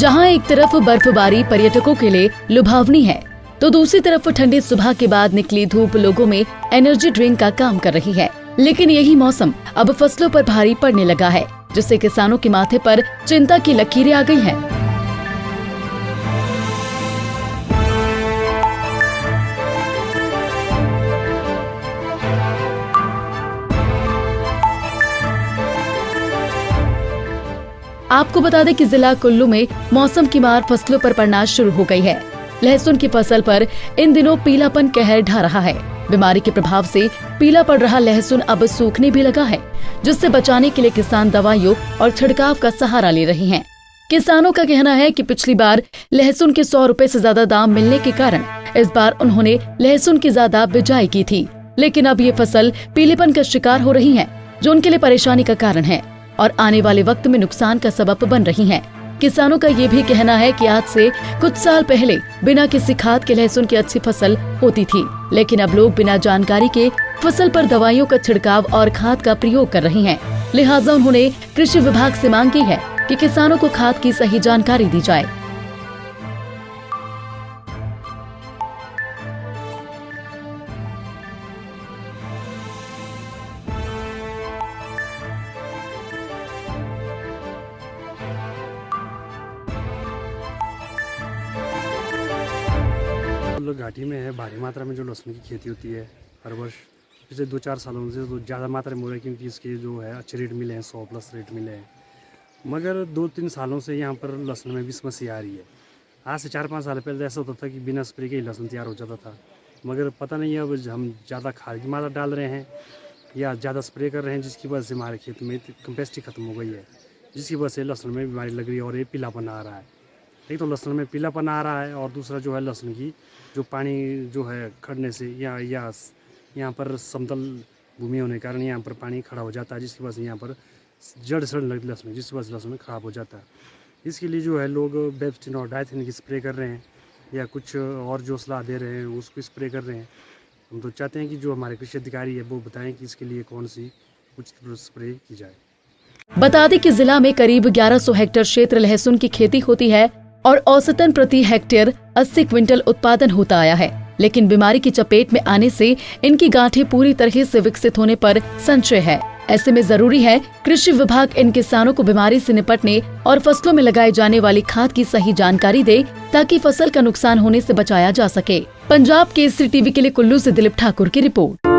जहां एक तरफ बर्फबारी पर्यटकों के लिए लुभावनी है, तो दूसरी तरफ ठंडी सुबह के बाद निकली धूप लोगों में एनर्जी ड्रिंक का काम कर रही है। लेकिन यही मौसम अब फसलों पर भारी पड़ने लगा है, जिससे किसानों के माथे पर चिंता की लकीरें आ गई हैं। आपको बता दें कि जिला कुल्लू में मौसम की मार फसलों पर पड़ना शुरू हो गई है। लहसुन की फसल पर इन दिनों पीलापन कहर ढा रहा है। बीमारी के प्रभाव से पीला पड़ रहा लहसुन अब सूखने भी लगा है, जिससे बचाने के लिए किसान दवाइयों और छिड़काव का सहारा ले रहे हैं। किसानों का कहना है कि पिछली बार लहसुन के 100 रुपए से ज्यादा दाम मिलने के कारण इस बार उन्होंने लहसुन की ज्यादा बिजाई की थी, लेकिन अब ये फसल पीलेपन का शिकार हो रही है, जो उनके लिए परेशानी का कारण है और आने वाले वक्त में नुकसान का सबब बन रही हैं। किसानों का ये भी कहना है कि आज से कुछ साल पहले बिना किसी खाद के लहसुन की अच्छी फसल होती थी, लेकिन अब लोग बिना जानकारी के फसल पर दवाइयों का छिड़काव और खाद का प्रयोग कर रहे हैं। लिहाजा उन्होंने कृषि विभाग से मांग की है कि किसानों को खाद की सही जानकारी दी जाए। लोग घाटी में है, भारी मात्रा में जो लहसुन की खेती होती है हर वर्ष पिछले 2-4 सालों से तो ज़्यादा मात्रा में हो रहा है, क्योंकि इसके जो है अच्छे रेट मिले हैं, 100+ रेट मिले हैं। मगर 2-3 सालों से यहाँ पर लहसुन में भी समस्या आ रही है। आज से 4-5 साल पहले ऐसा होता था कि बिना स्प्रे के ही लहसुन तैयार हो जाता था, मगर पता नहीं अब हम ज़्यादा खाद की मात्रा डाल रहे हैं या ज़्यादा स्प्रे कर रहे हैं, जिसकी वजह से हमारे खेत में कैपेसिटी खत्म हो गई है, जिसकी वजह से लहसुन में बीमारी लग रही है और ये पीलापन आ रहा है। एक तो लहसुन में पीलापन आ रहा है और दूसरा जो है लहसुन की जो पानी जो है खड़ने से या यहाँ पर समतल भूमि होने के कारण यहाँ पर पानी खड़ा हो जाता है, जिसकी वजह से यहाँ पर जड़ सड़ने लगती है लहसुन, जिसकी वजह से लहसुन खराब हो जाता है। इसके लिए जो है लोग बेब्स्टिन और डाइथिन की स्प्रे कर रहे हैं या कुछ और जो सलाह दे रहे हैं उसको स्प्रे कर रहे हैं। हम तो चाहते हैं कि जो हमारे कृषि अधिकारी है वो बताएं कि इसके लिए कौन सी उचित स्प्रे की जाए। बता दें कि जिला में करीब 1100 हेक्टेयर क्षेत्र लहसुन की खेती होती है और औसतन प्रति हेक्टेयर 80 क्विंटल उत्पादन होता आया है, लेकिन बीमारी की चपेट में आने से इनकी गांठें पूरी तरह से विकसित होने पर संशय है। ऐसे में जरूरी है कृषि विभाग इन किसानों को बीमारी से निपटने और फसलों में लगाए जाने वाली खाद की सही जानकारी दे, ताकि फसल का नुकसान होने से बचाया जा सके। पंजाब केसरी टीवी के लिए कुल्लू से दिलीप ठाकुर की रिपोर्ट।